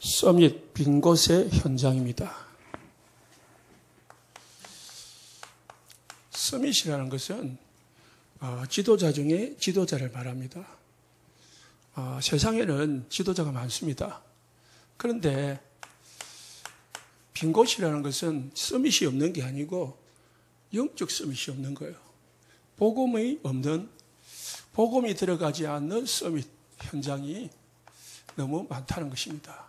서밋 빈 곳의 현장입니다. 서밋이라는 것은 지도자 중에 지도자를 말합니다. 세상에는 지도자가 많습니다. 그런데 빈 곳이라는 것은 서밋이 없는 게 아니고 영적 서밋이 없는 거예요. 복음이 없는, 복음이 들어가지 않는 서밋 현장이 너무 많다는 것입니다.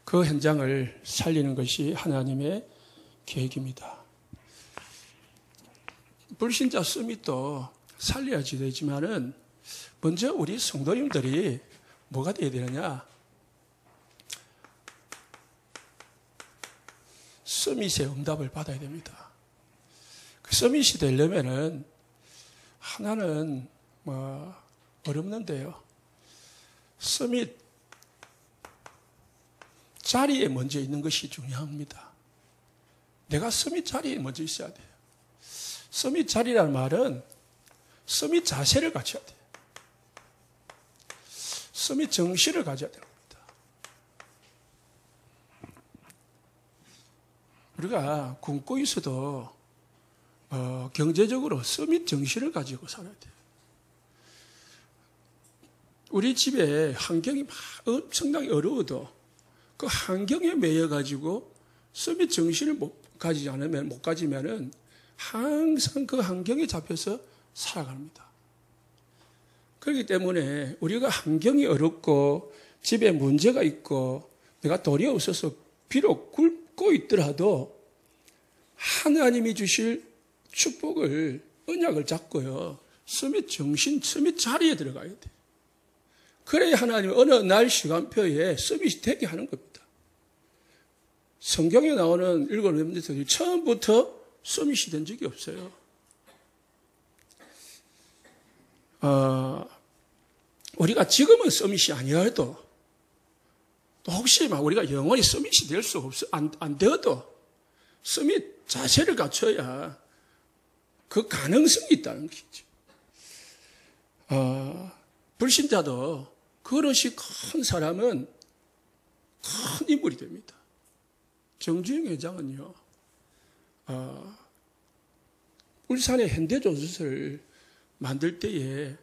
그 현장을 살리는 것이 하나님의 계획입니다. 불신자 서밋도 살려야지 되지만은 먼저 우리 성도님들이 뭐가 되어야 되느냐? 서밋의 응답을 받아야 됩니다. 그 서밋이 되려면은 하나는 어렵는데요. 서밋 자리에 먼저 있는 것이 중요합니다. 내가 서밋 자리에 먼저 있어야 돼요. 서밋 자리라는 말은 서밋 자세를 갖춰야 돼요. 서밋 정신을 가져야 됩니다. 우리가 굶고 있어도 경제적으로 서밋 정신을 가지고 살아야 돼요. 우리 집에 환경이 막 엄청나게 어려워도 그 환경에 매여가지고 서밋 정신을 못 가지면은 항상 그 환경에 잡혀서 살아갑니다. 그렇기 때문에 우리가 환경이 어렵고 집에 문제가 있고 내가 돈이 없어서 비록 굶고 있더라도 하나님이 주실 축복을, 언약을 잡고요. 서밋 정신, 서밋 자리에 들어가야 돼요. 그래야 하나님은 어느 날 시간표에 서밋이 되게 하는 겁니다. 성경에 나오는 일곱 렘넌트들이 처음부터 서밋이 된 적이 없어요. 우리가 지금은 서밋이 아니어도 또 혹시 우리가 영원히 서밋이 될 수 안 되어도 서밋 자세를 갖춰야 그 가능성이 있다는 것이죠. 불신자도 그릇이 큰 사람은 큰 인물이 됩니다. 정주영 회장은요, 울산의 현대조선을 만들 때에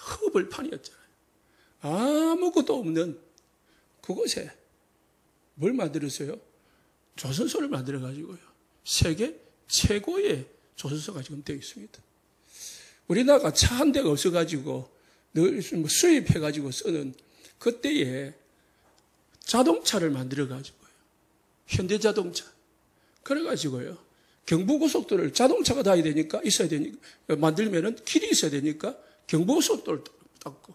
허벌판이었잖아요. 아무것도 없는 그곳에 뭘 만들었어요? 조선소를 만들어가지고요. 세계 최고의 조선소가 지금 되어 있습니다. 우리나라가 차 한 대가 없어가지고 늘 수입해가지고 쓰는 그때에 자동차를 만들어가지고요. 현대자동차. 그래가지고요. 경부고속도로를 자동차가 다녀야 되니까, 있어야 되니까, 만들면은 길이 있어야 되니까 경부고속도로를 닦고.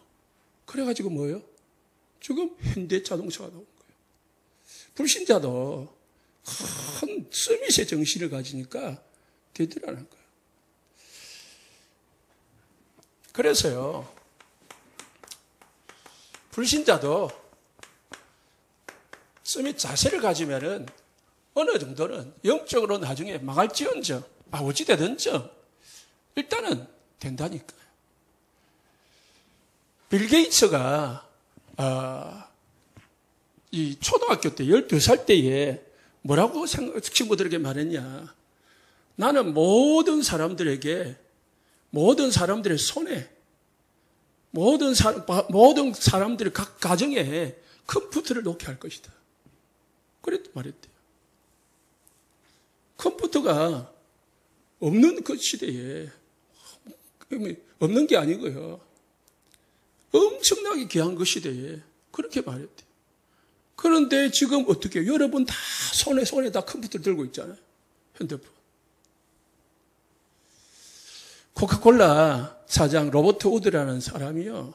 그래가지고 뭐예요? 지금 현대자동차가 나온 거예요. 불신자도 큰 서밋의 정신을 가지니까 되더라는 거예요. 그래서요, 불신자도 서밋 자세를 가지면은 어느 정도는 영적으로 나중에 망할지언정, 어찌되든정 일단은 된다니까요. 빌 게이츠가 이 초등학교 때 12살 때에 뭐라고 친구들에게 말했냐. 나는 모든 사람들의 손에, 모든 사람들의 각 가정에 컴퓨터를 놓게 할 것이다. 그랬단 말했대요. 컴퓨터가 없는 그 시대에, 없는 게 아니고요. 엄청나게 귀한 그 시대에 그렇게 말했대요. 그런데 지금 어떻게 해요? 여러분 다 손에 다 컴퓨터를 들고 있잖아요. 핸드폰. 코카콜라 사장 로버트 우드라는 사람이요.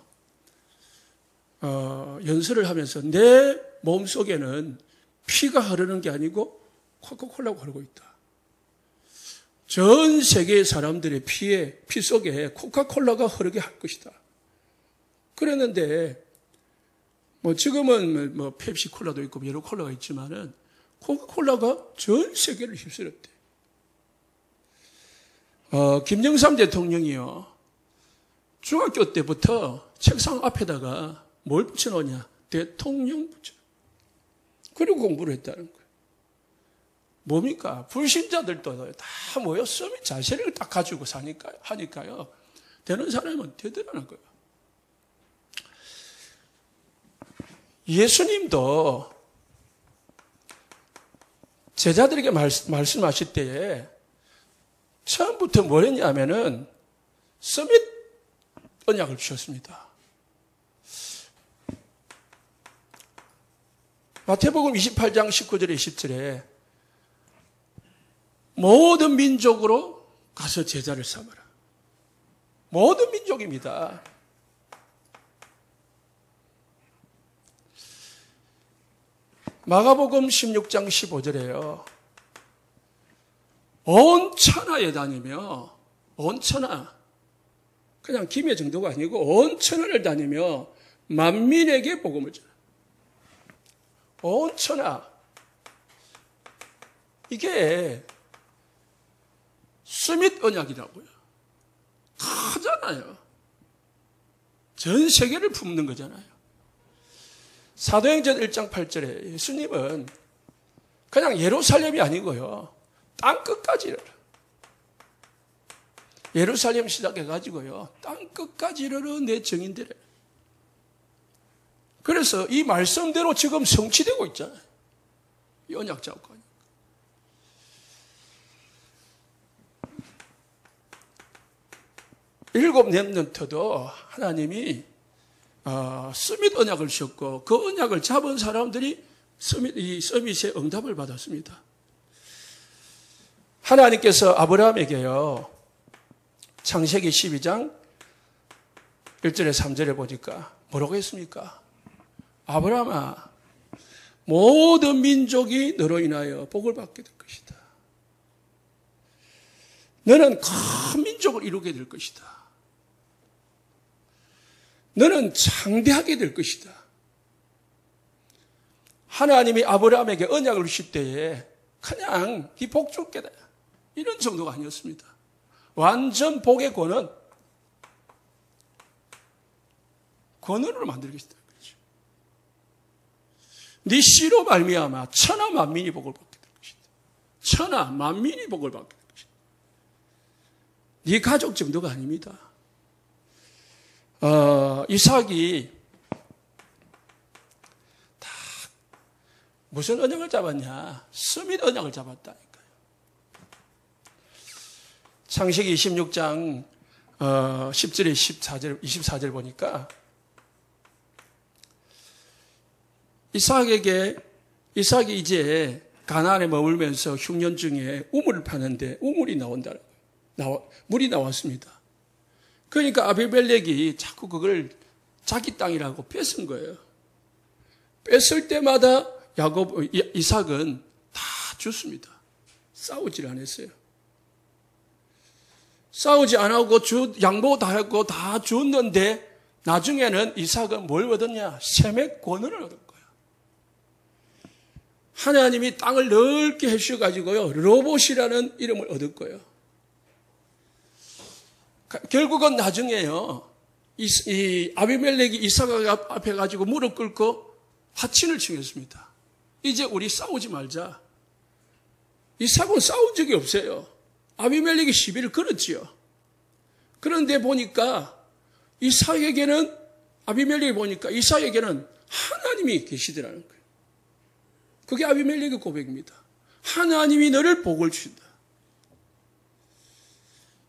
연설을 하면서 내 몸속에는 피가 흐르는 게 아니고 코카콜라가 흐르고 있다. 전 세계의 사람들의 피 속에 코카콜라가 흐르게 할 것이다. 그랬는데 지금은 펩시콜라도 있고 여러 콜라가 있지만은 코카콜라가 전 세계를 휩쓸었대. 김영삼 대통령이요. 중학교 때부터 책상 앞에다가 뭘 붙여놓냐? 대통령 부처. 그리고 공부를 했다는 거예요. 뭡니까? 불신자들도 다 모여 서밋 자세를 딱 가지고 하니까요. 되는 사람은 되더라는 거예요. 예수님도 제자들에게 말씀하실 때에 처음부터 뭘 했냐면은 서밋 언약을 주셨습니다. 마태복음 28장 19절에 20절에 모든 민족으로 가서 제자를 삼으라. 모든 민족입니다. 마가복음 16장 15절에요. 온 천하에 다니며, 온 천하, 그냥 김해 정도가 아니고 온 천하를 다니며 만민에게 복음을 전하. 온 천하. 이게 서밋 언약이라고요. 크잖아요. 전 세계를 품는 거잖아요. 사도행전 1장 8절에 예수님은 그냥 예루살렘이 아니고요. 땅 끝까지 이르라. 예루살렘 시작해가지고요. 땅 끝까지 이르러 내 증인들에. 그래서 이 말씀대로 지금 성취되고 있잖아요. 이 언약 잡고. 일곱 렘넌트도 하나님이 서밋 언약을 주셨고 그 언약을 잡은 사람들이 이 서밋의 응답을 받았습니다. 하나님께서 아브라함에게요. 창세기 12장 1절에 3절에 보니까 뭐라고 했습니까? 아브라함아, 모든 민족이 너로 인하여 복을 받게 될 것이다. 너는 큰 민족을 이루게 될 것이다. 너는 창대하게 될 것이다. 하나님이 아브라함에게 언약을 주실 때에 그냥 이 복 줄게다. 이런 정도가 아니었습니다. 완전 복의 권한으로 만들겠다. 네 씨로 말미암아 천하 만민이 복을 받게 될 것이다. 천하 만민이 복을 받게 될 것이다. 네 가족 정도가 아닙니다. 이삭이 다 무슨 언약을 잡았냐? 서밋 언약을 잡았다니까요. 창세기 26장 10절에 24절 보니까 이삭이 이제 가나안에 머물면서 흉년 중에 우물을 파는데 우물이 물이 나왔습니다. 그러니까 아비멜렉이 자꾸 그걸 자기 땅이라고 뺏은 거예요. 뺏을 때마다 이삭은 다 줬습니다. 싸우질 않았어요. 싸우지 안 하고 양보 다 했고 다 줬는데 나중에는 이삭은 뭘 얻었냐? 셈의 권한을 얻은 거예요. 하나님이 땅을 넓게 해주셔가지고요. 로봇이라는 이름을 얻을 거예요. 결국은 나중에요. 이 아비멜렉이 이삭 앞에 가지고 무릎 꿇고 하친을 청했습니다. 이제 우리 싸우지 말자. 이삭은 싸운 적이 없어요. 아비멜렉이 시비를 걸었지요. 그런데 보니까 아비멜렉이 보니까 이삭에게는 하나님이 계시더라는 거예요. 그게 아비멜렉의 고백입니다. 하나님이 너를 복을 주신다.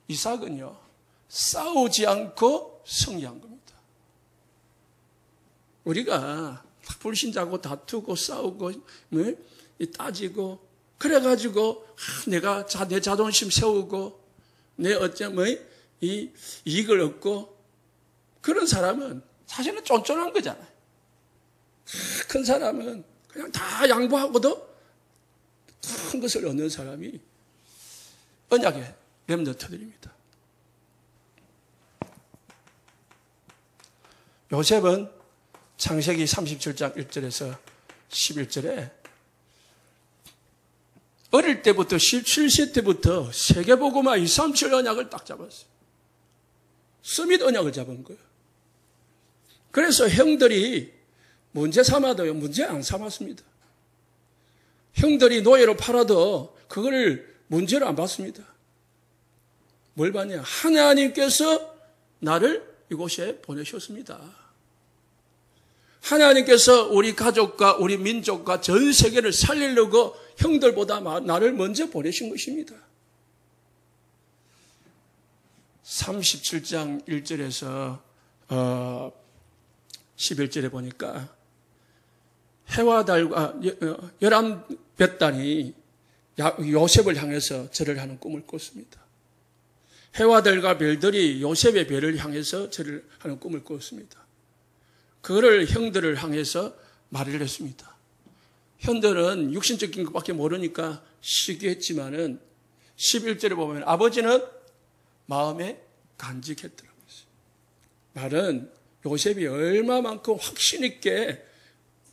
이삭은요. 싸우지 않고 승리한 겁니다. 우리가 불신자고 다투고 싸우고 따지고 그래가지고 내가 내 자존심 세우고 내 이 이익을 얻고 그런 사람은 사실은 쫀쫀한 거잖아요. 큰 사람은 그냥 다 양보하고도 큰 것을 얻는 사람이 언약의 렘넌트들입니다. 요셉은 창세기 37장 1절에서 11절에 어릴 때부터 17세 때부터 세계복음화 237 언약을 딱 잡았어요. 서밋 언약을 잡은 거예요. 그래서 형들이 문제 삼아도요, 문제 안 삼았습니다. 형들이 노예로 팔아도 그거를 문제로 안 봤습니다. 뭘 봤냐? 하나님께서 나를 이곳에 보내셨습니다. 하나님께서 우리 가족과 우리 민족과 전 세계를 살리려고 형들보다 나를 먼저 보내신 것입니다. 37장 1절에서 11절에 보니까 해와 달과 11뱃단이 요셉을 향해서 절을 하는 꿈을 꿨습니다. 해와 달과 별들이 요셉의 배를 향해서 절을 하는 꿈을 꿨습니다. 그거를 형들을 향해서 말을 했습니다. 형들은 육신적인 것밖에 모르니까 시기했지만은 11절에 보면 아버지는 마음에 간직했더라고요. 말은 요셉이 얼마만큼 확신 있게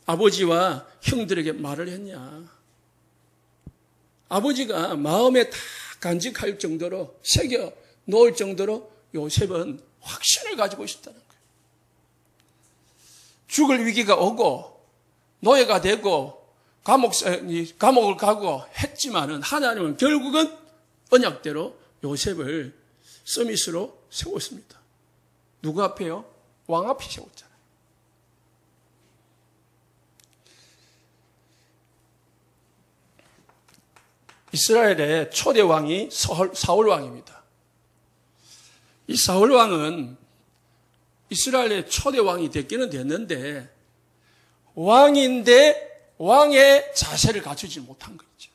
아버지와 형들에게 말을 했냐. 아버지가 마음에 다 간직할 정도로 새겨 놓을 정도로 요셉은 확신을 가지고 있었다는 거예요. 죽을 위기가 오고 노예가 되고 감옥을 가고 했지만은 하나님은 결국은 언약대로 요셉을 서밋으로 세웠습니다. 누구 앞에요? 왕 앞에 세웠잖아요. 이스라엘의 초대 왕이 사울 왕입니다. 이 사울 왕은 이스라엘의 초대 왕이 됐기는 됐는데 왕인데 왕의 자세를 갖추지 못한 거죠.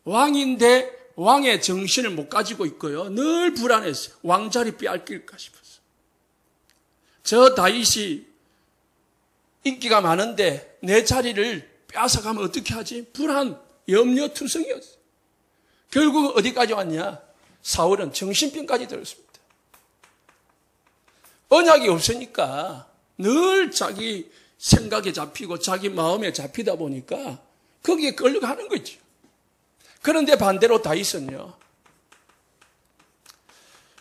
왕인데 왕의 정신을 못 가지고 있고요. 늘 불안했어요. 왕자리 빼앗길까 싶었어요. 저 다윗이 인기가 많은데 내 자리를 빼앗아가면 어떻게 하지? 불안, 염려투성이었어요. 결국 어디까지 왔냐? 사울은 정신병까지 들었습니다. 언약이 없으니까 늘 자기 생각에 잡히고 자기 마음에 잡히다 보니까 거기에 끌려가는 거죠. 그런데 반대로 다윗은요,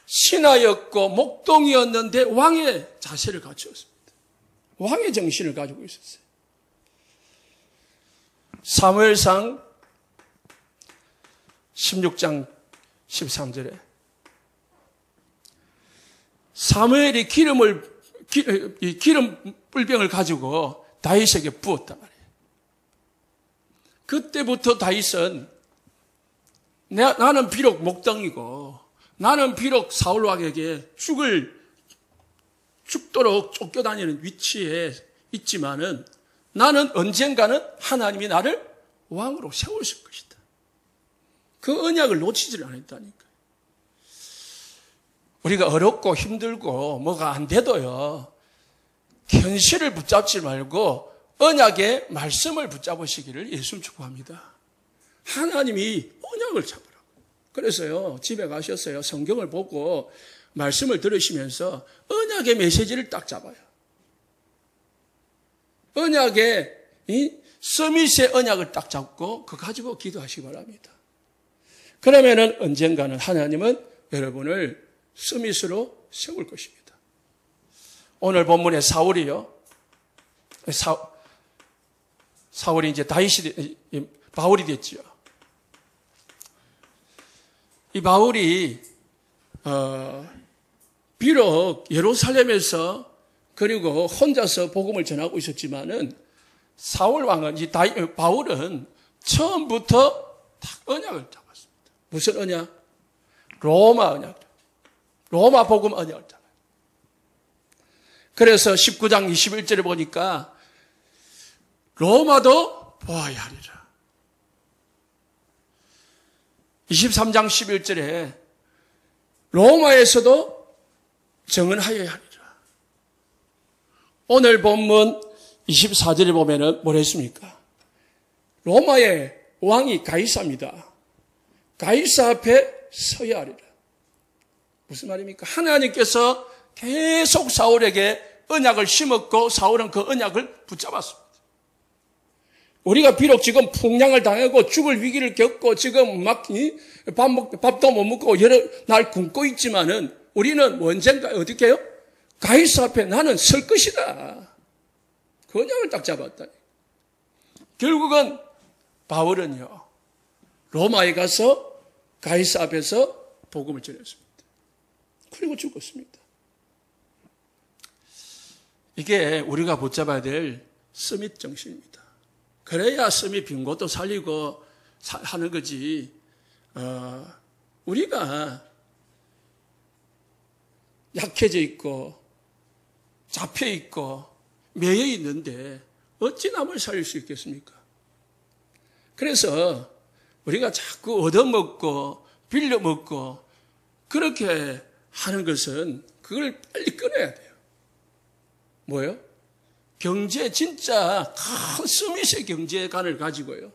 신하였고 목동이었는데 왕의 자세를 갖추었습니다. 왕의 정신을 가지고 있었어요. 사무엘상 16장 13절에 사무엘이 기름 뿔병을 가지고 다윗에게 부었단 말이에요. 그때부터 다윗은 나는 비록 목동이고 나는 비록 사울 왕에게 죽도록 쫓겨다니는 위치에 있지만은 나는 언젠가는 하나님이 나를 왕으로 세우실 것이다. 그 언약을 놓치지를 않았다니까요. 우리가 어렵고 힘들고 뭐가 안 돼도요, 현실을 붙잡지 말고 언약의 말씀을 붙잡으시기를 예수님 축복합니다. 하나님이 언약을 잡으라고. 그래서요, 집에 가셨어요. 성경을 보고 말씀을 들으시면서 언약의 메시지를 딱 잡아요. 언약의 서밋의 언약을 딱 잡고 그거 가지고 기도하시기 바랍니다. 그러면은 언젠가는 하나님은 여러분을 서밋으로 세울 것입니다. 오늘 본문의 사울이요, 사울이 이제 바울이 됐지요. 이 바울이 비록 예루살렘에서 그리고 혼자서 복음을 전하고 있었지만은 사울 왕은 바울은 처음부터 딱 언약을 잡았습니다. 무슨 언약? 로마 언약. 로마 복음 언약을 잡아요. 그래서 19장 21절에 보니까 로마도 보아야 하리라. 23장 11절에 로마에서도 정언하여야 하리라. 오늘 본문 24절에 보면은 뭐라 했습니까? 로마의 왕이 가이사입니다. 가이사 앞에 서야 하리라. 무슨 말입니까? 하나님께서 계속 사울에게 언약을 심었고 사울은 그 언약을 붙잡았습니다. 우리가 비록 지금 풍랑을 당하고 죽을 위기를 겪고 지금 막 밥도 못 먹고 여러 날 굶고 있지만은 우리는 언젠가 어떻게 해요? 가이사 앞에 나는 설 것이다. 그냥을 딱 잡았다. 결국은 바울은요, 로마에 가서 가이사 앞에서 복음을 전했습니다. 그리고 죽었습니다. 이게 우리가 붙잡아야 될 서밋 정신입니다. 그래야 서밋 빈 곳도 살리고 하는 거지. 우리가 약해져 있고 잡혀 있고 매여 있는데 어찌 남을 살릴 수 있겠습니까? 그래서 우리가 자꾸 얻어먹고 빌려먹고 그렇게 하는 것은 그걸 빨리 끊어야 돼요. 뭐요? 경제, 진짜 큰 서밋의 경제관을 가지고요.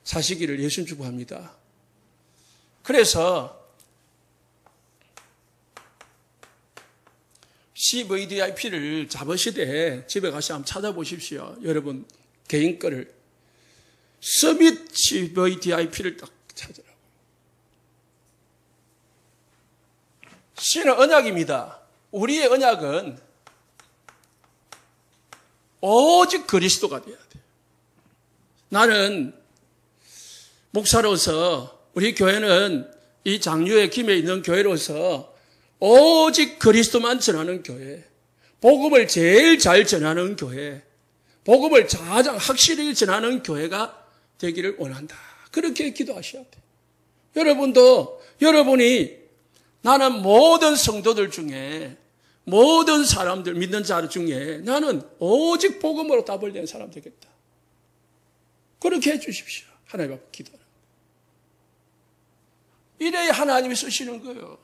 사시기를 예수님 축복합니다. 그래서 CVDIP를 잡으시되 집에 가서 한번 찾아보십시오. 여러분 개인 거를. 서밋 CVDIP를 딱 찾으라고. 신은 언약입니다. 우리의 언약은 오직 그리스도가 돼야 돼요. 나는 목사로서 우리 교회는 이 장유의 김에 있는 교회로서 오직 그리스도만 전하는 교회, 복음을 제일 잘 전하는 교회, 복음을 가장 확실히 전하는 교회가 되기를 원한다. 그렇게 기도하셔야 돼요. 여러분도 여러분이 나는 모든 성도들 중에 모든 사람들 믿는 자 중에 나는 오직 복음으로 답을 낸 사람 되겠다. 그렇게 해 주십시오. 하나님 앞에 기도하는. 이래야 하나님이 쓰시는 거예요.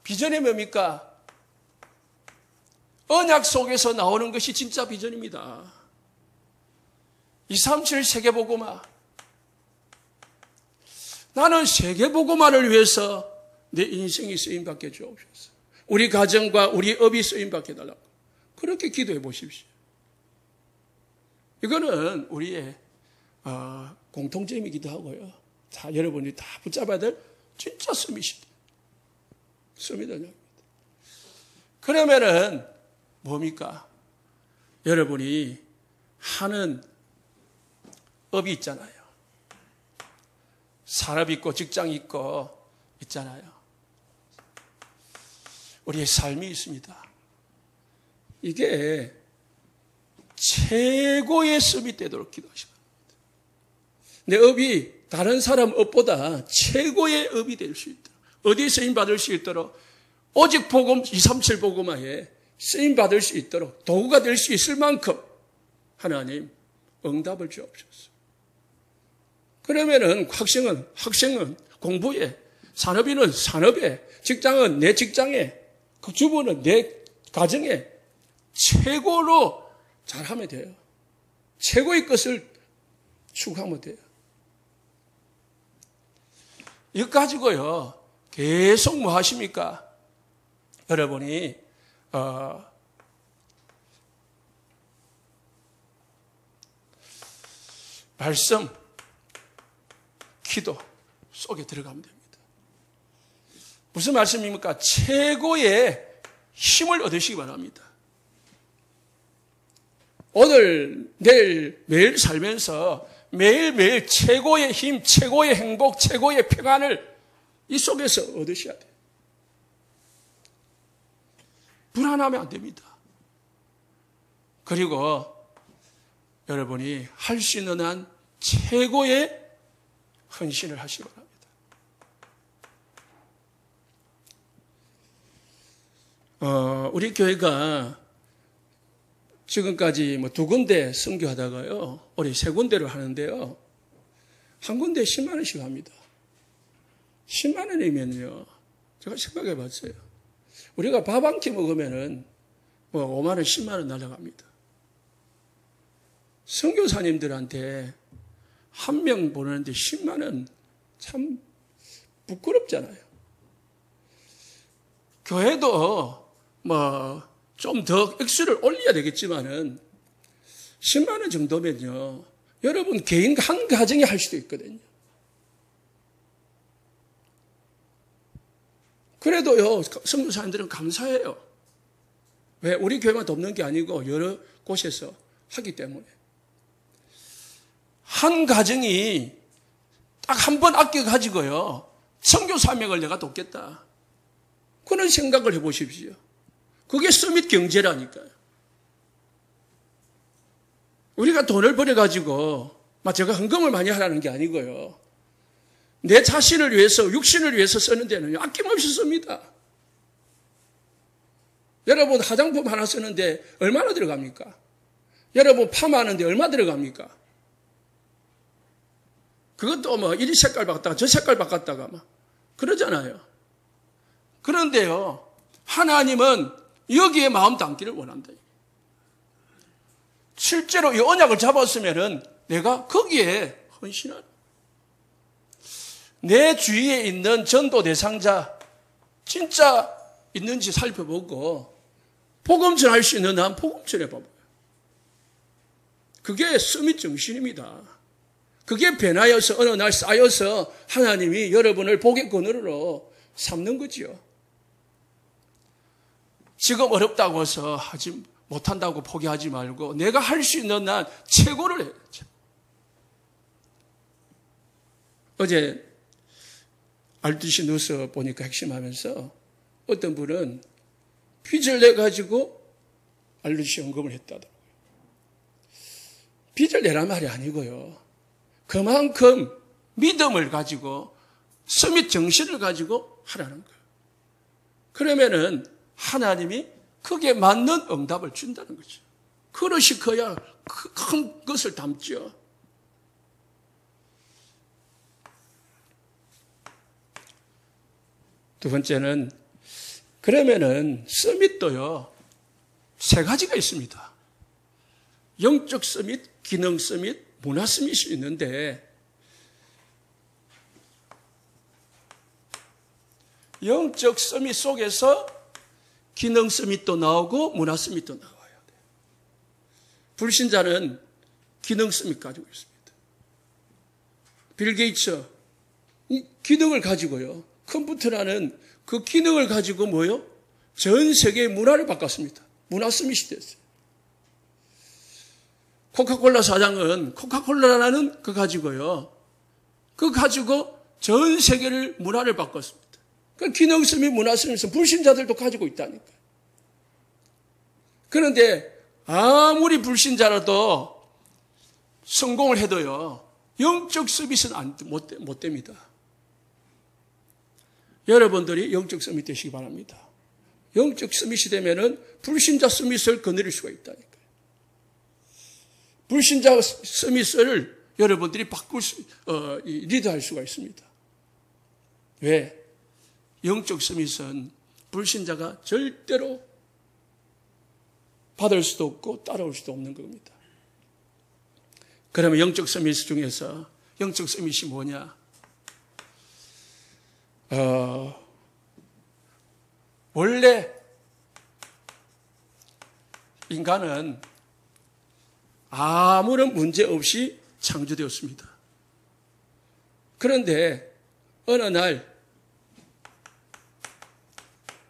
비전이 뭡니까? 언약 속에서 나오는 것이 진짜 비전입니다. 237 세계복음화. 나는 세계복음화를 위해서 내 인생이 쓰임받게 주옵소서. 우리 가정과 우리 업이 쓰임받게 해달라고. 그렇게 기도해 보십시오. 이거는 우리의 공통점이기도 하고요. 자, 여러분이 다 붙잡아야 될 진짜 서밋이다. 서밋입니다. 그러면은 뭡니까? 여러분이 하는 업이 있잖아요. 산업 있고 직장 있고 있잖아요. 우리의 삶이 있습니다. 이게 최고의 서밋 되도록 기도하시기 바랍니다. 내 업이 다른 사람 업보다 최고의 업이 될 수 있도록, 어디에 쓰임받을 수 있도록, 오직 복음 237 복음화에 쓰임받을 수 있도록 도구가 될 수 있을 만큼 하나님 응답을 주옵소서. 그러면은 학생은 공부에, 산업인은 산업에, 직장은 내 직장에, 그 주부는 내 가정에 최고로 잘하면 돼요. 최고의 것을 추구하면 돼요. 이거 가지고요 계속 뭐 하십니까? 여러분이 말씀, 기도 속에 들어가면 됩니다. 무슨 말씀입니까? 최고의 힘을 얻으시기 바랍니다. 오늘, 내일, 매일 살면서 매일매일 최고의 힘, 최고의 행복, 최고의 평안을 이 속에서 얻으셔야 돼요. 불안하면 안 됩니다. 그리고 여러분이 할 수 있는 한 최고의 헌신을 하시기 바랍니다. 우리 교회가 지금까지 뭐 2군데 선교하다가요, 올해 3군데로 하는데요, 한 군데 10만 원씩 합니다. 10만 원이면요, 제가 생각해 봤어요. 우리가 밥 한 끼 먹으면은 뭐 5만 원, 10만 원 날아갑니다. 선교사님들한테 한 명 보내는데 10만 원 참 부끄럽잖아요. 교회도 뭐 좀 더 액수를 올려야 되겠지만은 10만 원 정도면요, 여러분 개인 한 가정이 할 수도 있거든요. 그래도요, 선교사님들은 감사해요. 왜? 우리 교회만 돕는 게 아니고 여러 곳에서 하기 때문에. 한 가정이 딱 한 번 아껴가지고요, 선교 사명을 내가 돕겠다. 그런 생각을 해보십시오. 그게 서밋 경제라니까요. 우리가 돈을 벌어가지고 제가 헌금을 많이 하라는 게 아니고요. 내 자신을 위해서, 육신을 위해서 쓰는 데는 아낌없이 씁니다. 여러분 화장품 하나 쓰는데 얼마나 들어갑니까? 여러분 파마하는데 얼마 들어갑니까? 그것도 뭐 이 색깔 바꿨다가 저 색깔 바꿨다가 막 그러잖아요. 그런데요, 하나님은 여기에 마음 담기를 원한다. 실제로 이 언약을 잡았으면은 내가 거기에 헌신하라. 내 주위에 있는 전도 대상자 진짜 있는지 살펴보고 복음 전할 수 있는 한 복음 전해봐봐요. 그게 서밋 정신입니다. 그게 변하여서 어느 날 쌓여서 하나님이 여러분을 복의 그늘으로 삼는 거지요. 지금 어렵다고 해서 못한다고 포기하지 말고 내가 할 수 있는 한 최고를 해야죠. 어제 RTC 뉴스 보니까 핵심하면서 어떤 분은 빚을 내가지고 RTC 헌금을 했다더라고요. 빚을 내란 말이 아니고요. 그만큼 믿음을 가지고 서밋 정신을 가지고 하라는 거예요. 그러면은 하나님이 그게 맞는 응답을 준다는 거죠. 그릇이 커야 큰 것을 담죠. 두 번째는 그러면은 서밋도요, 세 가지가 있습니다. 영적 서밋, 기능 서밋, 문화 서밋이 있는데 영적 서밋 속에서 기능 서밋도 나오고 문화 서밋도 나와야 돼요. 불신자는 기능 서밋 가지고 있습니다. 빌 게이츠 기능을 가지고요, 컴퓨터라는 그 기능을 가지고 뭐요? 전 세계의 문화를 바꿨습니다. 문화 서밋이 됐어요. 코카콜라 사장은 코카콜라라는 그 가지고요, 그 가지고 전 세계를 문화를 바꿨습니다. 그 기능 서밋, 문화 서밋은 불신자들도 가지고 있다니까요. 그런데 아무리 불신자라도 성공을 해도요, 영적 서밋은 못 됩니다. 여러분들이 영적 서밋 되시기 바랍니다. 영적 서밋이 되면은 불신자 서밋을 거느릴 수가 있다니까요. 불신자 서밋을 여러분들이 리드할 수가 있습니다. 왜? 영적 서밋은 불신자가 절대로 받을 수도 없고 따라올 수도 없는 겁니다. 그러면 영적 서밋 중에서 영적 서밋이 뭐냐? 원래 인간은 아무런 문제 없이 창조되었습니다. 그런데 어느 날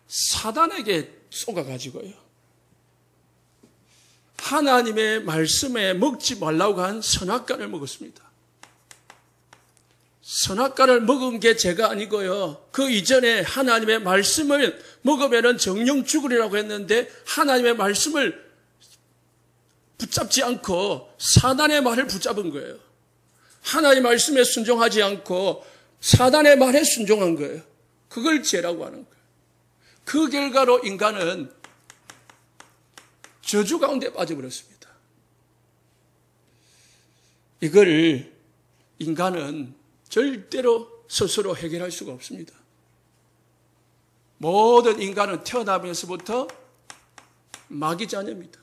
사단에게 쏘가가지고요, 하나님의 말씀에 먹지 말라고 한 선악과를 먹었습니다. 선악과를 먹은 게 제가 아니고요, 그 이전에 하나님의 말씀을 먹으면 정령 죽으리라고 했는데 하나님의 말씀을 붙잡지 않고 사단의 말을 붙잡은 거예요. 하나님의 말씀에 순종하지 않고 사단의 말에 순종한 거예요. 그걸 죄라고 하는 거예요. 그 결과로 인간은 저주 가운데 빠져버렸습니다. 이걸 인간은 절대로 스스로 해결할 수가 없습니다. 모든 인간은 태어나면서부터 마귀 자녀입니다.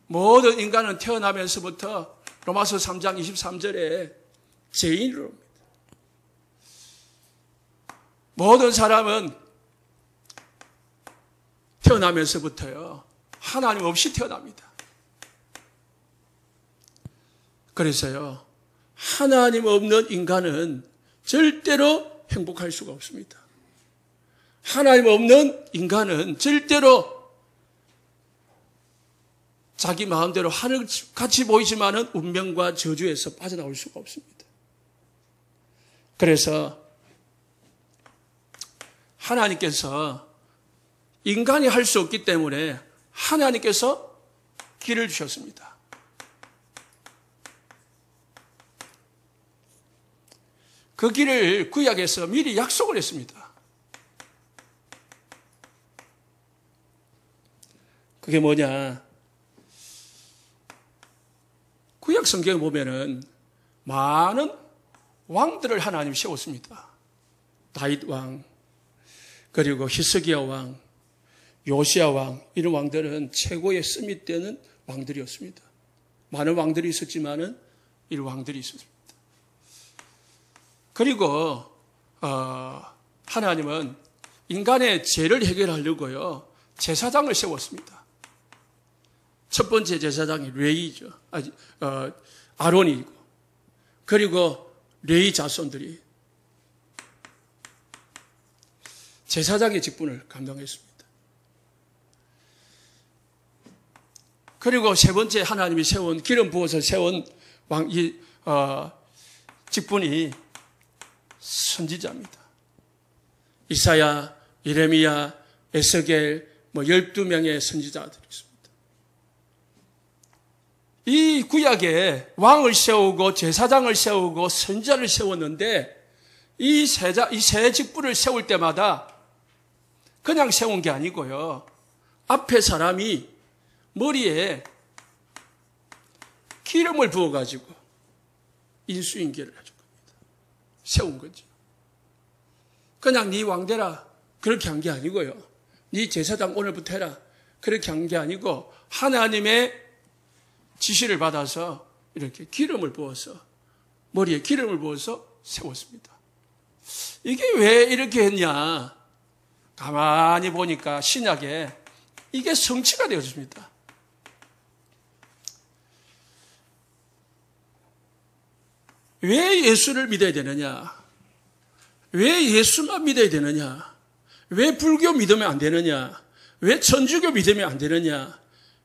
모든 인간은 태어나면서부터 로마서 3장 23절에 죄인으로 옵니다. 모든 사람은 태어나면서부터요, 하나님 없이 태어납니다. 그래서요, 하나님 없는 인간은 절대로 행복할 수가 없습니다. 하나님 없는 인간은 절대로 자기 마음대로 하늘같이 보이지만은 운명과 저주에서 빠져나올 수가 없습니다. 그래서 하나님께서 인간이 할 수 없기 때문에 하나님께서 길을 주셨습니다. 그 길을 구약에서 미리 약속을 했습니다. 그게 뭐냐? 구약 성경에 보면은 많은 왕들을 하나님이 세웠습니다. 다윗 왕, 그리고 히스기야 왕, 요시야 왕, 이런 왕들은 최고의 스밋되는 왕들이었습니다. 많은 왕들이 있었지만은 이런 왕들이 있었습니다. 그리고 하나님은 인간의 죄를 해결하려고요 제사장을 세웠습니다. 첫 번째 제사장이 레위죠. 아론이고, 그리고 레위 자손들이 제사장의 직분을 감당했습니다. 그리고 세 번째 하나님이 세운, 기름 부어서 세운 직분이 선지자입니다. 이사야, 예레미야, 에스겔, 12명의 선지자들이 있습니다. 이 구약에 왕을 세우고 제사장을 세우고 선지자를 세웠는데 이 세 직분을 세울 때마다 그냥 세운 게 아니고요. 앞에 사람이 머리에 기름을 부어가지고 인수인계를 해준 겁니다. 세운 거죠. 그냥 네 왕되라 그렇게 한 게 아니고요. 네 제사장 오늘부터 해라 그렇게 한 게 아니고 하나님의 지시를 받아서 이렇게 기름을 부어서 머리에 기름을 부어서 세웠습니다. 이게 왜 이렇게 했냐? 가만히 보니까 신약에 이게 성취가 되었습니다. 왜 예수를 믿어야 되느냐? 왜 예수만 믿어야 되느냐? 왜 불교 믿으면 안 되느냐? 왜 천주교 믿으면 안 되느냐?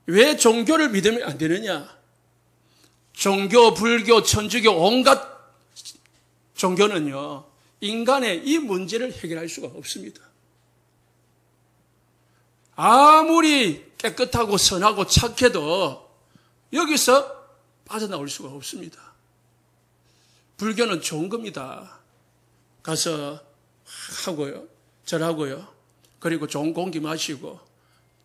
왜 종교를 믿으면 안 되느냐? 종교, 불교, 천주교, 온갖 종교는요, 인간의 이 문제를 해결할 수가 없습니다. 아무리 깨끗하고 선하고 착해도 여기서 빠져나올 수가 없습니다. 불교는 좋은 겁니다. 가서 하고요, 절하고요, 그리고 좋은 공기 마시고,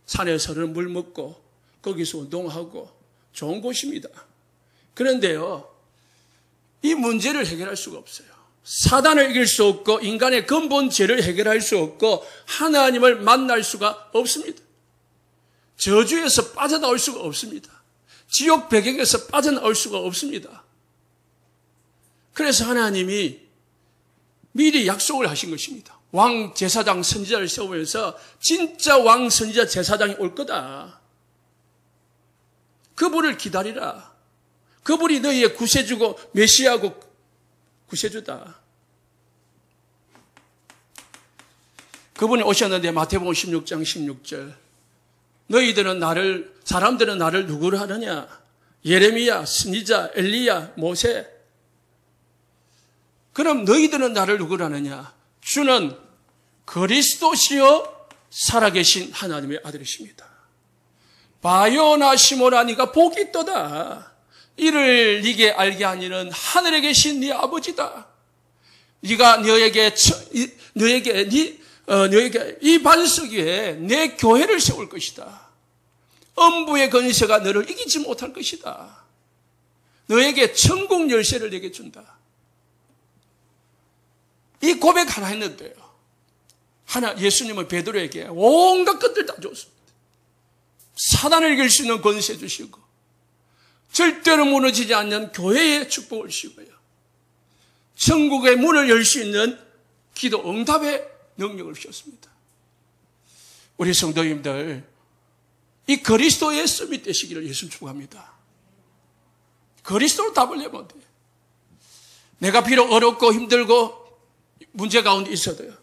산에서는 물 먹고, 거기서 운동하고, 좋은 곳입니다. 그런데요, 이 문제를 해결할 수가 없어요. 사단을 이길 수 없고, 인간의 근본 죄를 해결할 수 없고, 하나님을 만날 수가 없습니다. 저주에서 빠져나올 수가 없습니다. 지옥 배경에서 빠져나올 수가 없습니다. 그래서 하나님이 미리 약속을 하신 것입니다. 왕, 제사장, 선지자를 세우면서 진짜 왕, 선지자, 제사장이 올 거다. 그분을 기다리라. 그분이 너희의 구세주고 메시아고 구세주다. 그분이 오셨는데 마태복음 16장 16절 사람들은 나를 누구로 하느냐? 예레미야, 선지자, 엘리야, 모세. 그럼 너희들은 나를 누구로 하느냐? 주는 그리스도시요 살아계신 하나님의 아들이십니다. 바요나 시몬아 네가 복이 있도다. 이를 네게 알게 하니는 하늘에 계신 네 아버지다. 네가 너에게 이 반석 위에 내 교회를 세울 것이다. 음부의 권세가 너를 이기지 못할 것이다. 너에게 천국 열쇠를 내게 준다. 이 고백 하나 했는데요. 예수님은 베드로에게 온갖 것들 다 줬습니다. 사단을 이길 수 있는 권세 주시고, 절대로 무너지지 않는 교회의 축복을 주시고요. 천국의 문을 열 수 있는 기도 응답의 능력을 주셨습니다. 우리 성도님들, 이 그리스도의 서밋 되시기를 예수 축복합니다. 그리스도로 답을 내면 돼요. 내가 비록 어렵고 힘들고 문제 가운데 있어도요,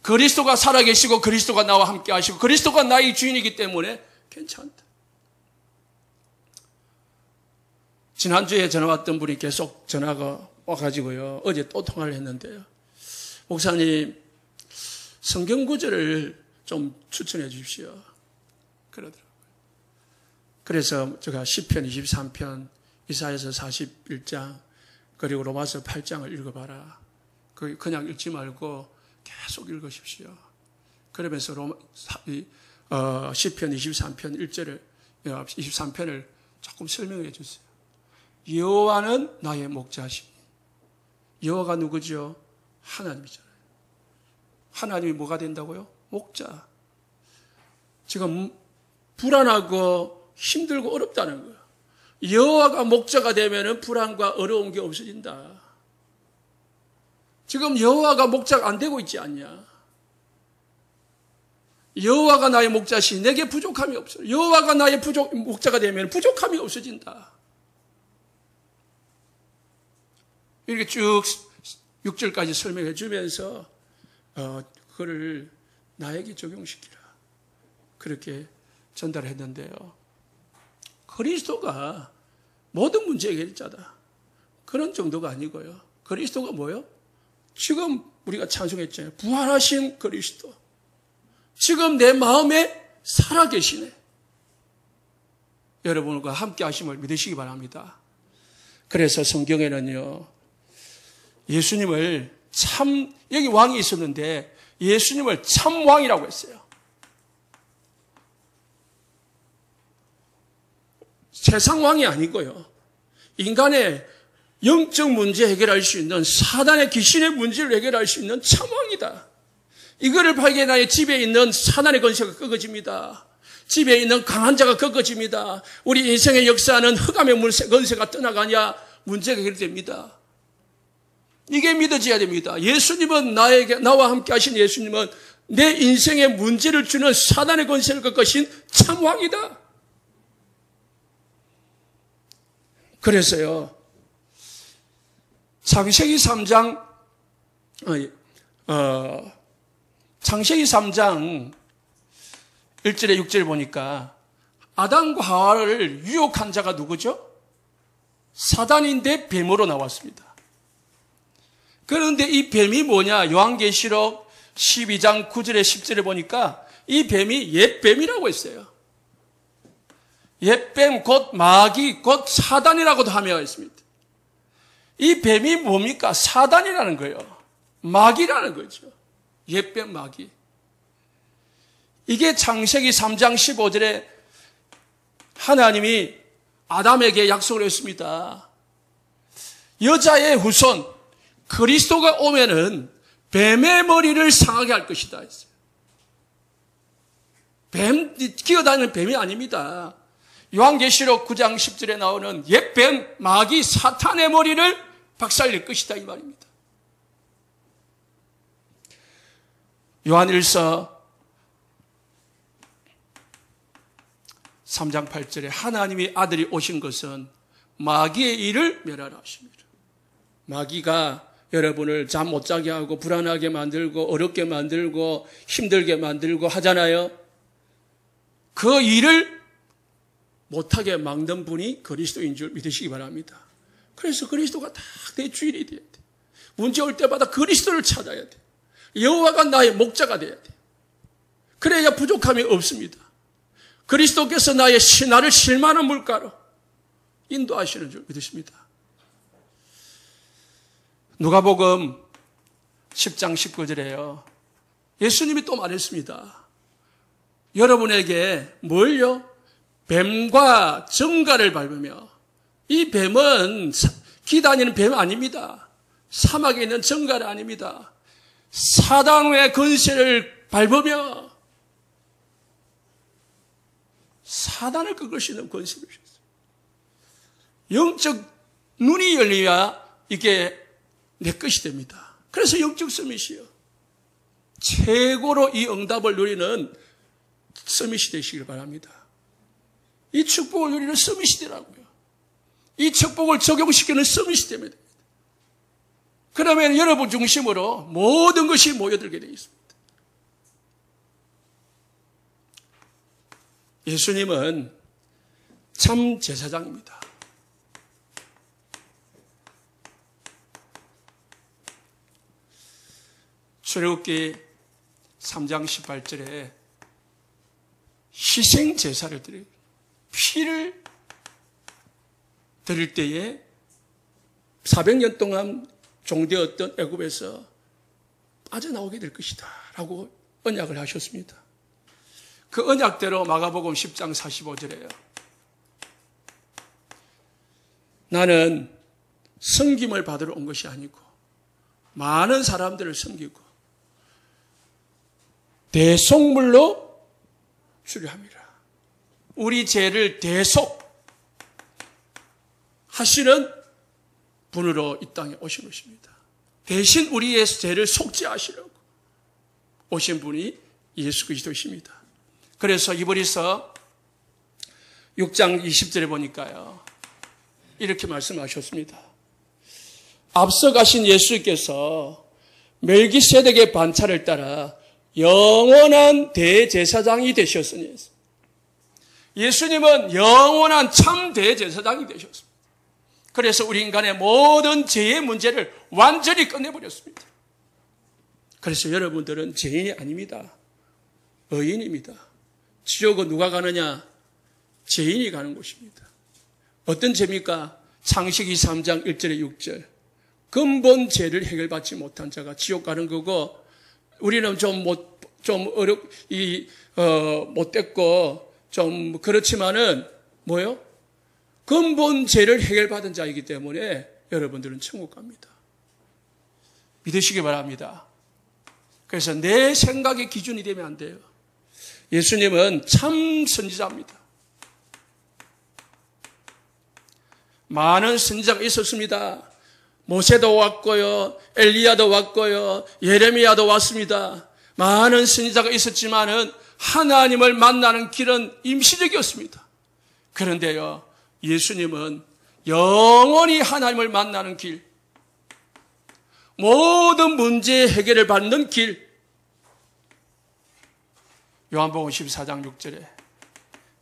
그리스도가 살아계시고 그리스도가 나와 함께 하시고 그리스도가 나의 주인이기 때문에 괜찮다. 지난주에 전화 왔던 분이 계속 전화가 와가지고요. 어제 또 통화를 했는데요. 목사님, 성경 구절을 좀 추천해 주십시오. 그러더라고요. 그래서 제가 시편 23편, 이사야서 41장, 그리고 로마서 8장을 읽어봐라. 그냥 읽지 말고 계속 읽으십시오. 그러면서 시편 23편 1절을, 23편을 조금 설명해 주세요. 여호와는 나의 목자시니. 여호와가 누구죠? 하나님이잖아요. 하나님이 뭐가 된다고요? 목자. 지금 불안하고 힘들고 어렵다는 거예요. 여호와가 목자가 되면 불안과 어려운 게 없어진다. 지금 여호와가 목자가 안 되고 있지 않냐? 여호와가 나의 목자시 내게 부족함이 없어. 여호와가 나의 목자가 되면 부족함이 없어진다. 이렇게 쭉 6절까지 설명해 주면서 그거를 나에게 적용시키라. 그렇게 전달했는데요. 그리스도가 모든 문제 해결자다. 그런 정도가 아니고요. 그리스도가 뭐요? 지금 우리가 찬송했잖아요. 부활하신 그리스도. 지금 내 마음에 살아계시네. 여러분과 함께 하심을 믿으시기 바랍니다. 그래서 성경에는요. 예수님을 여기 왕이 있었는데 예수님을 참 왕이라고 했어요. 세상 왕이 아니고요. 인간의 영적 문제 해결할 수 있는 사단의 귀신의 문제를 해결할 수 있는 참 왕이다. 이거를 발견하여 집에 있는 사단의 권세가 꺾어집니다. 집에 있는 강한 자가 꺾어집니다. 우리 인생의 역사는 흑암의 권세가 떠나가냐 문제가 해결됩니다. 이게 믿어져야 됩니다. 예수님은 나와 함께 하신 예수님은 내 인생의 문제를 주는 사단의 권세를 꺾으신 참 왕이다. 그래서요, 창세기 3장 1절에 6절 보니까 아담과 하와를 유혹한 자가 누구죠? 사단인데 뱀으로 나왔습니다. 그런데 이 뱀이 뭐냐? 요한계시록 12장 9절에 10절에 보니까 이 뱀이 옛뱀이라고 했어요. 옛뱀 곧 마귀 곧 사단이라고도 하며 있습니다. 이 뱀이 뭡니까? 사단이라는 거예요. 마귀라는 거죠. 옛뱀 마귀. 이게 창세기 3장 15절에 하나님이 아담에게 약속을 했습니다. 여자의 후손 그리스도가 오면은 뱀의 머리를 상하게 할 것이다 했어요. 뱀, 기어다니는 뱀이 아닙니다. 요한계시록 9장 10절에 나오는 옛뱀, 마귀, 사탄의 머리를 박살낼 것이다 이 말입니다. 요한일서 3장 8절에 하나님의 아들이 오신 것은 마귀의 일을 멸하라 하십니다. 마귀가 여러분을 잠 못 자게 하고 불안하게 만들고 어렵게 만들고 힘들게 만들고 하잖아요. 그 일을 못하게 막는 분이 그리스도인 줄 믿으시기 바랍니다. 그래서 그리스도가 다 내 주인이 돼야 돼. 문제 올 때마다 그리스도를 찾아야 돼. 여호와가 나의 목자가 돼야 돼. 그래야 부족함이 없습니다. 그리스도께서 나의 나를 실만한 물가로 인도하시는 줄 믿으십니다. 누가복음 10장 19절에요. 예수님이 또 말했습니다. 여러분에게 뭘요? 뱀과 정갈을 밟으며, 이 뱀은 기다니는 뱀 아닙니다. 사막에 있는 정갈 아닙니다. 사단의 권세를 밟으며 사단을 꺾을 수 있는 권세를 주셨어요. 영적 눈이 열려야 이게 내 것이 됩니다. 그래서 영적 서밋이요. 최고로 이 응답을 누리는 서밋이 되시길 바랍니다. 이 축복을 누리는 서밋이 되라고요. 이 축복을 적용시키는 서밋이 되면 됩니다. 그러면 여러분 중심으로 모든 것이 모여들게 되어 있습니다. 예수님은 참 제사장입니다. 출애굽기 3장 18절에 희생 제사를 드려요. 피를 드릴 때에 400년 동안 종되었던 애굽에서 빠져나오게 될 것이다 라고 언약을 하셨습니다. 그 언약대로 마가복음 10장 45절에요. 나는 섬김을 받으러 온 것이 아니고 많은 사람들을 섬기고 대속물로 주려 함이라. 우리 죄를 대속 하시는 분으로 이 땅에 오신 것입니다. 대신 우리의 죄를 속죄하시려고 오신 분이 예수 그리스도이십니다. 그래서 이브리서 6장 20절에 보니까요, 이렇게 말씀하셨습니다. 앞서 가신 예수께서 멜기세덱의 반차를 따라 영원한 대제사장이 되셨으니, 예수님은 영원한 참 대제사장이 되셨습니다. 그래서 우리 인간의 모든 죄의 문제를 완전히 끝내버렸습니다. 그래서 여러분들은 죄인이 아닙니다. 의인입니다. 지옥은 누가 가느냐? 죄인이 가는 곳입니다. 어떤 죄입니까? 창세기 3장 1절에 6절. 근본 죄를 해결받지 못한 자가 지옥 가는 거고, 우리는 못됐고, 좀 그렇지만은, 뭐요? 근본 죄를 해결받은 자이기 때문에 여러분들은 천국 갑니다. 믿으시기 바랍니다. 그래서 내 생각의 기준이 되면 안 돼요. 예수님은 참 선지자입니다. 많은 선지자가 있었습니다. 모세도 왔고요, 엘리야도 왔고요, 예레미야도 왔습니다. 많은 선지자가 있었지만은 하나님을 만나는 길은 임시적이었습니다. 그런데요, 예수님은 영원히 하나님을 만나는 길, 모든 문제의 해결을 받는 길, 요한복음 14장 6절에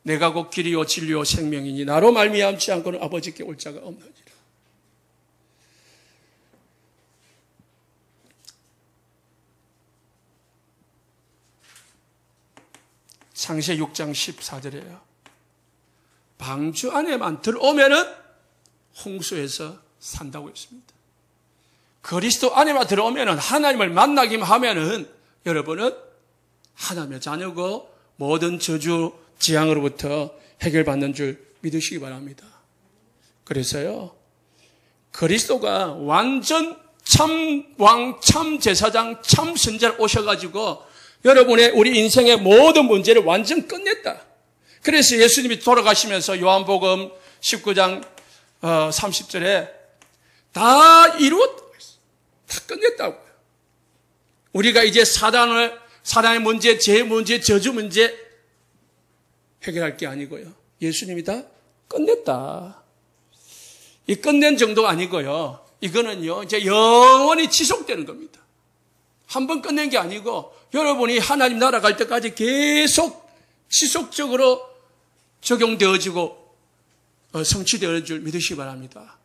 내가 곧 길이요 진리요 생명이니 나로 말미암지 않고는 아버지께 올 자가 없느니라. 창세기 6장 14절에요. 방주 안에만 들어오면은 홍수에서 산다고 했습니다. 그리스도 안에만 들어오면은, 하나님을 만나기만 하면은 여러분은 하나님의 자녀고 모든 저주 재앙으로부터 해결받는 줄 믿으시기 바랍니다. 그래서요, 그리스도가 완전 참 왕, 참 제사장, 참 선지자로 오셔가지고 여러분의 우리 인생의 모든 문제를 완전 끝냈다. 그래서 예수님이 돌아가시면서 요한복음 19장 30절에 다 이루었다고 했어요. 다 끝냈다고요. 우리가 이제 사단의 문제, 죄 문제, 저주 문제 해결할 게 아니고요. 예수님이 다 끝냈다. 이 끝낸 정도가 아니고요. 이거는요, 이제 영원히 지속되는 겁니다. 한 번 끝낸 게 아니고 여러분이 하나님 나라 갈 때까지 계속 지속적으로 적용되어지고 성취되어질 줄 믿으시기 바랍니다.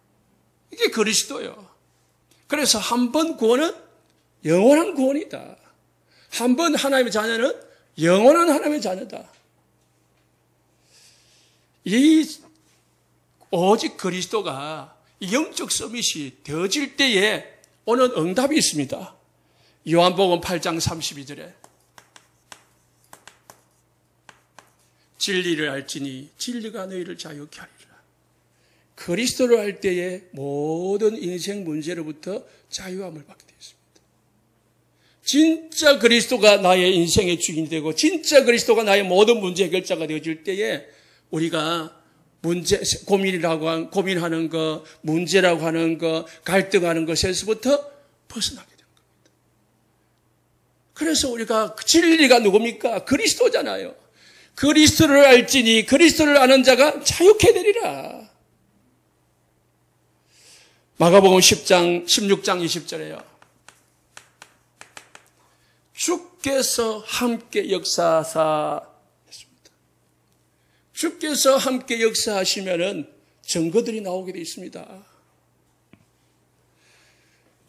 이게 그리스도예요. 그래서 한 번 구원은 영원한 구원이다. 한 번 하나님의 자녀는 영원한 하나님의 자녀다. 오직 그리스도가 영적 서밋이 되어질 때에 오는 응답이 있습니다. 요한복음 8장 32절에 진리를 알지니 진리가 너희를 자유케 하리라. 그리스도를 알 때에 모든 인생 문제로부터 자유함을 받게 되었습니다. 진짜 그리스도가 나의 인생의 주인이 되고 진짜 그리스도가 나의 모든 문제 해결자가 되어질 때에 우리가 고민하는 거, 문제라고 하는 거, 갈등하는 것에서부터 벗어나게 됩니다. 그래서 우리가 진리가 누굽니까? 그리스도잖아요. 그리스도를 알지니 그리스도를 아는 자가 자유케 되리라. 마가복음 16장 20절에요. 주께서 함께 역사하사 했습니다. 주께서 함께 역사하시면은 증거들이 나오게 되어 있습니다.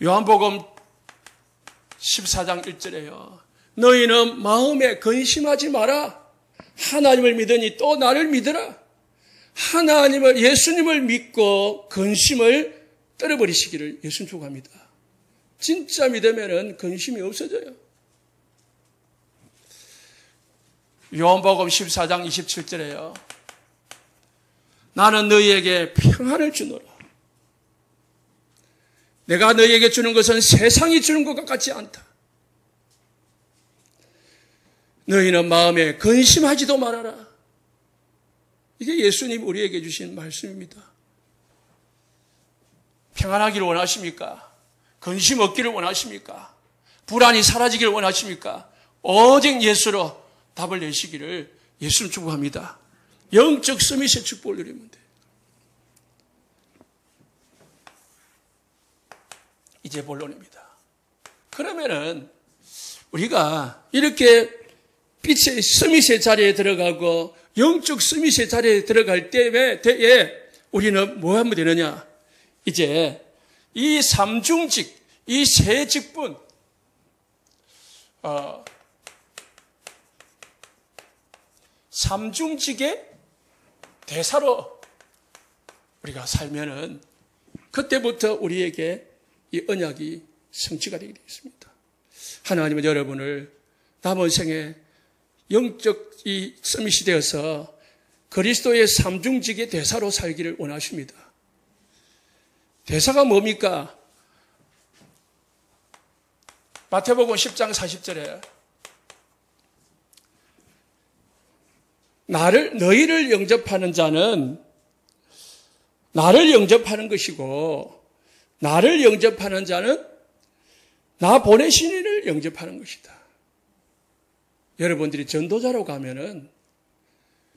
요한복음 14장 1절에요. 너희는 마음에 근심하지 마라. 하나님을 믿으니 또 나를 믿으라. 하나님을, 예수님을 믿고 근심을 떨어버리시기를 예수님 축복합니다. 진짜 믿으면은 근심이 없어져요. 요한복음 14장 27절에요. 나는 너희에게 평안을 주노라. 내가 너희에게 주는 것은 세상이 주는 것과 같지 않다. 너희는 마음에 근심하지도 말아라. 이게 예수님 우리에게 주신 말씀입니다. 평안하기를 원하십니까? 근심 없기를 원하십니까? 불안이 사라지기를 원하십니까? 오직 예수로 답을 내시기를 예수님 축복합니다. 영적 서밋의 축복을 누리면 돼요. 이제 본론입니다. 그러면은 우리가 이렇게 빛의 서밋의 자리에 들어가고 영적 서밋의 자리에 들어갈 때에 우리는 뭐 하면 되느냐? 이제 이 삼중직, 이 세 직분, 삼중직의 대사로 우리가 살면은 그때부터 우리에게 이 언약이 성취가 되게 되겠습니다. 하나님은 여러분을 남은 생에 영적 이 서밋이 되어서 그리스도의 삼중직의 대사로 살기를 원하십니다. 대사가 뭡니까? 마태복음 10장 40절에 너희를 영접하는 자는 나를 영접하는 것이고 나를 영접하는 자는 나 보내신 이를 영접하는 것이다. 여러분들이 전도자로 가면은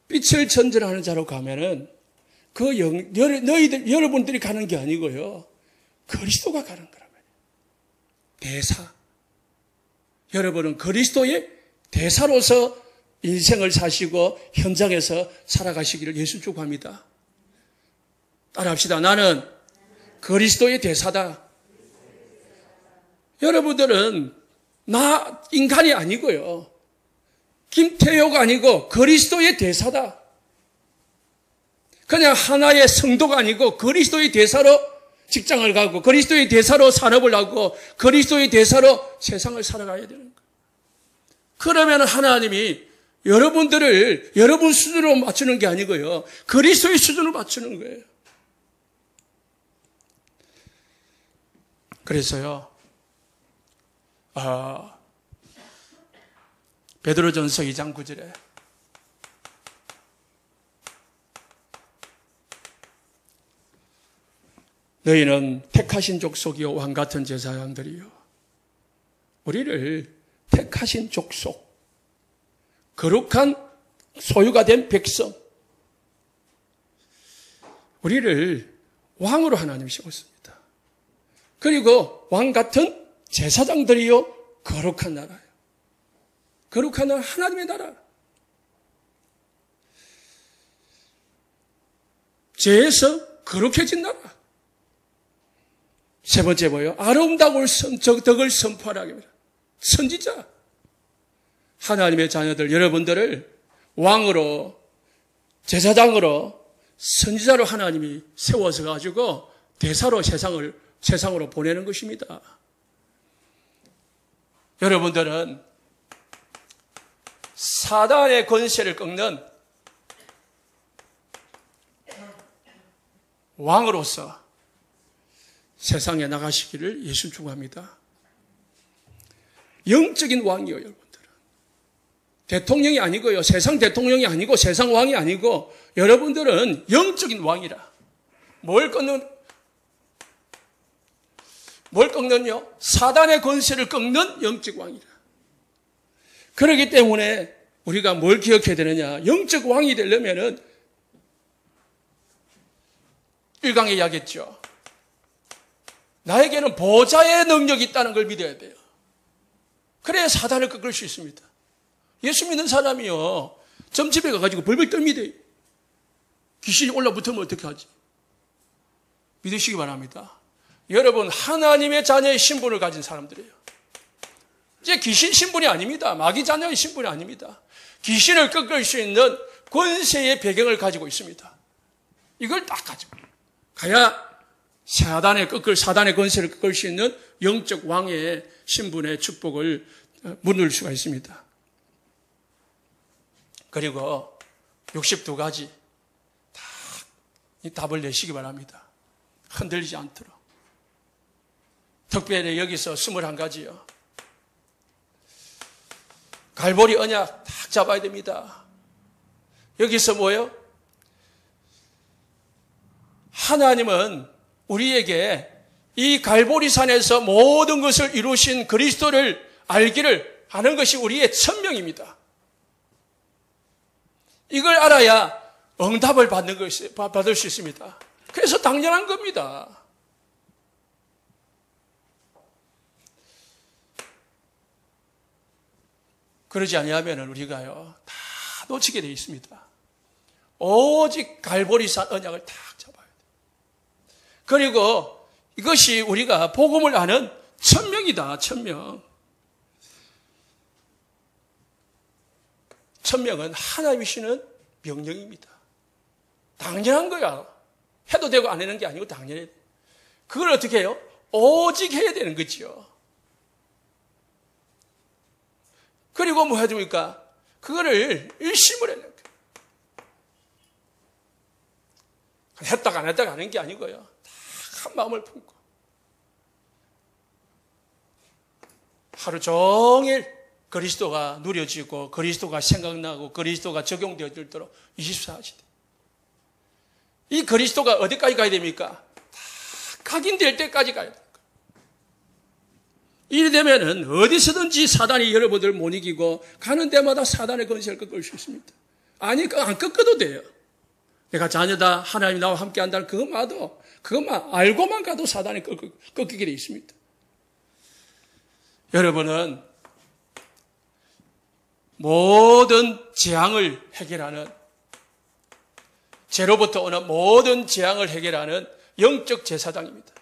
빛을 전전하는 자로 가면은 여러분들이 가는 게 아니고요. 그리스도가 가는 거란 말이에요. 대사. 여러분은 그리스도의 대사로서 인생을 사시고 현장에서 살아가시기를 예수 축복합니다. 따라합시다. 나는 그리스도의 대사다. 여러분들은 나 인간이 아니고요. 김태효가 아니고 그리스도의 대사다. 그냥 하나의 성도가 아니고 그리스도의 대사로 직장을 가고 그리스도의 대사로 산업을 하고 그리스도의 대사로 세상을 살아가야 되는 거예요. 그러면 하나님이 여러분들을 여러분 수준으로 맞추는 게 아니고요. 그리스도의 수준으로 맞추는 거예요. 그래서요. 베드로전서 2장 9절에 너희는 택하신 족속이요 왕같은 제사장들이요. 우리를 택하신 족속, 거룩한 소유가 된 백성, 우리를 왕으로 하나님이 세웠습니다. 그리고 왕같은 제사장들이요 거룩한 나라예요. 거룩한 나라, 하나님의 나라. 죄에서 거룩해진 나라. 세 번째 뭐예요? 아름다운 덕을 선포하라 합니다. 선지자. 하나님의 자녀들, 여러분들을 왕으로, 제사장으로, 선지자로 하나님이 세워서 가지고 대사로 세상으로 보내는 것입니다. 여러분들은 사단의 권세를 꺾는 왕으로서 세상에 나가시기를 예수 축복합니다. 영적인 왕이요, 여러분들은. 대통령이 아니고요. 세상 대통령이 아니고 세상 왕이 아니고 여러분들은 영적인 왕이라. 뭘 꺾는요? 사단의 권세를 꺾는 영적 왕이라. 그렇기 때문에 우리가 뭘 기억해야 되느냐? 영적 왕이 되려면은 1강에 이야기했죠. 나에게는 보좌의 능력이 있다는 걸 믿어야 돼요. 그래야 사단을 꺾을 수 있습니다. 예수 믿는 사람이요. 점집에 가가지고 벌벌 떱니다. 귀신이 올라붙으면 어떻게 하지? 믿으시기 바랍니다. 여러분, 하나님의 자녀의 신분을 가진 사람들이에요. 이제 귀신 신분이 아닙니다. 마귀 자녀의 신분이 아닙니다. 귀신을 꺾을 수 있는 권세의 배경을 가지고 있습니다. 이걸 딱 가지고 가야 사단의 권세를 꺾을 수 있는 영적 왕의 신분의 축복을 누릴 수가 있습니다. 그리고 62가지 다 이 답을 내시기 바랍니다. 흔들리지 않도록. 특별히 여기서 21가지요. 갈보리 언약 딱 잡아야 됩니다. 여기서 뭐예요? 하나님은 우리에게 이 갈보리산에서 모든 것을 이루신 그리스도를 알기를 하는 것이 우리의 천명입니다. 이걸 알아야 응답을 받을 수 있습니다. 그래서 당연한 겁니다. 그러지 아니하면 우리가요, 다 놓치게 되어 있습니다. 오직 갈보리산 언약을 딱 잡아야 돼요. 그리고 이것이 우리가 복음을 아는 천명이다, 천명. 천명은 하나님이 주시는 명령입니다. 당연한 거야. 해도 되고 안 하는 게 아니고 당연해야 돼. 그걸 어떻게 해요? 오직 해야 되는 거지요. 그리고 뭐 해줍니까? 그거를 일심을 해야 돼요. 했다가 안 했다가 하는 게 아니고요. 다 한 마음을 품고. 하루 종일 그리스도가 누려지고 그리스도가 생각나고 그리스도가 적용되어지도록 24시대. 이 그리스도가 어디까지 가야 됩니까? 다 각인될 때까지 가야 됩니다. 이리 되면은 어디서든지 사단이 여러분들을 못 이기고 가는 데마다 사단의 권세를 꺾을 수 있습니다. 아니, 안 꺾어도 돼요. 내가 자녀다, 하나님이 나와 함께 한다는 그것만 알고만 가도 사단이 꺾이게 되어 있습니다. 여러분은 모든 재앙을 해결하는, 죄로부터 오는 모든 재앙을 해결하는 영적 제사장입니다.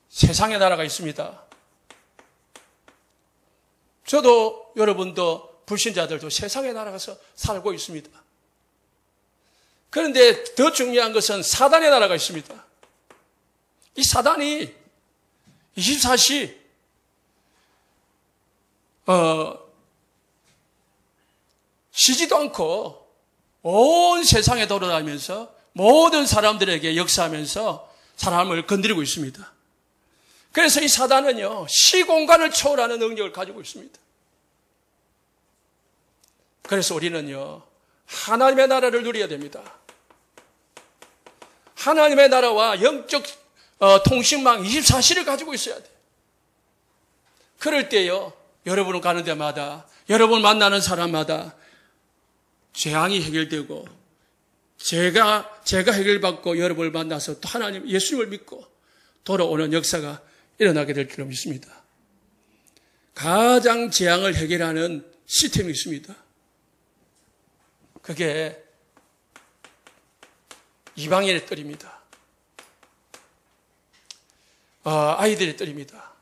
세상의 나라가 있습니다. 저도 여러분도 불신자들도 세상의 나라에서 살고 있습니다. 그런데 더 중요한 것은 사단의 나라가 있습니다. 이 사단이 24시 쉬지도 않고 온 세상에 돌아다니면서 모든 사람들에게 역사하면서 사람을 건드리고 있습니다. 그래서 이 사단은요, 시공간을 초월하는 능력을 가지고 있습니다. 그래서 우리는요, 하나님의 나라를 누려야 됩니다. 하나님의 나라와 영적 통신망 24시를 가지고 있어야 돼요. 그럴 때요, 여러분을 가는 데마다, 여러분 만나는 사람마다 재앙이 해결되고, 제가 해결받고 여러분을 만나서 또 하나님, 예수님을 믿고 돌아오는 역사가 일어나게 될 줄로 믿습니다. 가장 재앙을 해결하는 시스템이 있습니다. 그게 이방인의 뜰입니다. 아이들의 뜰입니다.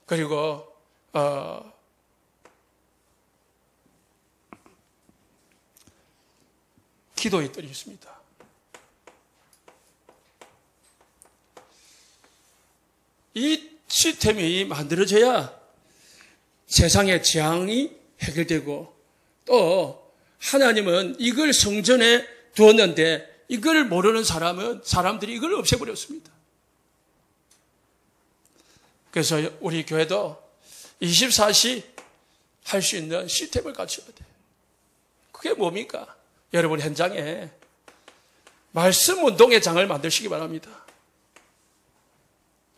그리고 기도의 뜰이 있습니다. 이 시스템이 만들어져야 세상의 재앙이 해결되고, 또 하나님은 이걸 성전에 두었는데 이걸 모르는 사람들이 이걸 없애버렸습니다. 그래서 우리 교회도 24시 할 수 있는 시스템을 갖춰야 돼요. 그게 뭡니까? 여러분 현장에 말씀 운동의 장을 만드시기 바랍니다.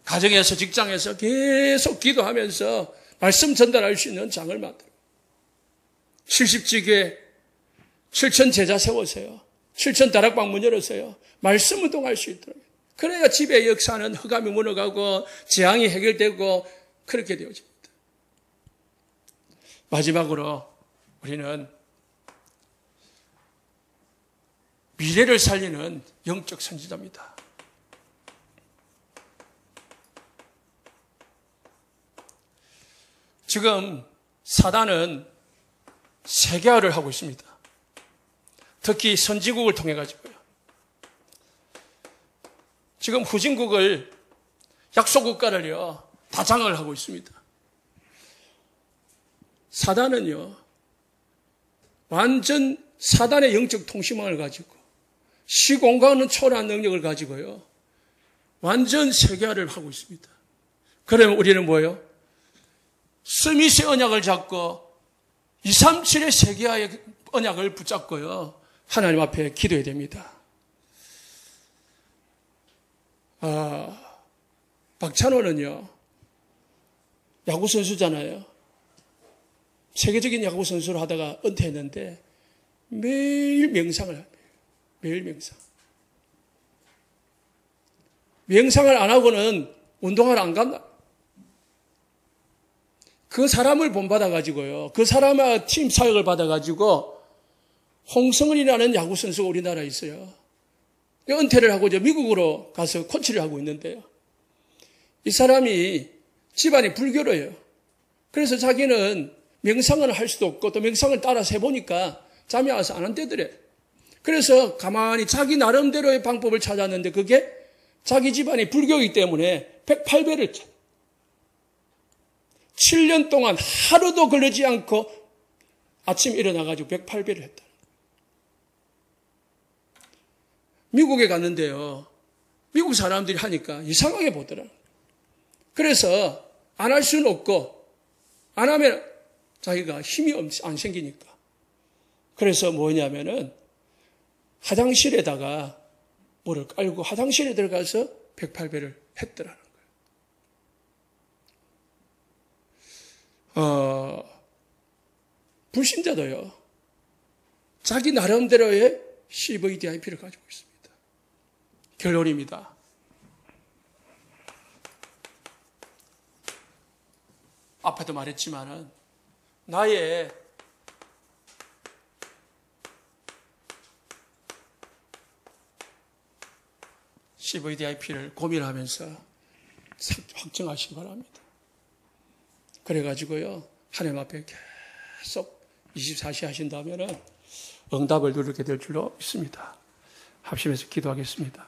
가정에서, 직장에서 계속 기도하면서 말씀 전달할 수 있는 장을 만들어요. 70지교회 7,000 제자 세우세요. 7,000 다락방 문 열으세요. 말씀 운동할 수 있도록. 그래야 집의 역사는 흑암이 무너가고 재앙이 해결되고 그렇게 되어집니다. 마지막으로 우리는 미래를 살리는 영적 선지자입니다. 지금 사단은 세계화를 하고 있습니다. 특히 선지국을 통해 가지고요. 지금 후진국을 약소국가를요 다 장악을 하고 있습니다. 사단은요 완전 사단의 영적 통신망을 가지고 시공간은 초월한 능력을 가지고요 완전 세계화를 하고 있습니다. 그러면 우리는 뭐예요? 스미스의 언약을 잡고 237의 세계화의 언약을 붙잡고요 하나님 앞에 기도해야 됩니다. 박찬호는요 야구 선수잖아요. 세계적인 야구 선수를 하다가 은퇴했는데 매일 명상을 합니다. 매일 명상. 명상을 안 하고는 운동하러 안 간다. 그 사람을 본받아가지고요. 그 사람의 팀 사역을 받아가지고 홍성은이라는 야구 선수가 우리나라에 있어요. 은퇴를 하고 이제 미국으로 가서 코치를 하고 있는데요. 이 사람이 집안이 불교로예요. 그래서 자기는 명상을 할 수도 없고 또 명상을 따라서 해보니까 잠이 와서 안 한대더래. 그래서 가만히 자기 나름대로의 방법을 찾았는데 그게 자기 집안이 불교이기 때문에 108배를 7년 동안 하루도 걸리지 않고 아침에 일어나가지고 108배를 했다. 미국에 갔는데요. 미국 사람들이 하니까 이상하게 보더라. 그래서 안 할 수는 없고 안 하면 자기가 힘이 안 생기니까. 그래서 뭐냐면은 화장실에다가 뭐를 깔고 화장실에 들어가서 108배를 했더라는 거예요. 불신자도요. 자기 나름대로의 CVDIP를 가지고 있습니다. 결론입니다. 앞에도 말했지만은 나의 CVDIP를 고민하면서 확정하시기 바랍니다. 그래가지고요, 하나님 앞에 계속 24시 하신다면은 응답을 누리게 될 줄로 믿습니다. 합심해서 기도하겠습니다.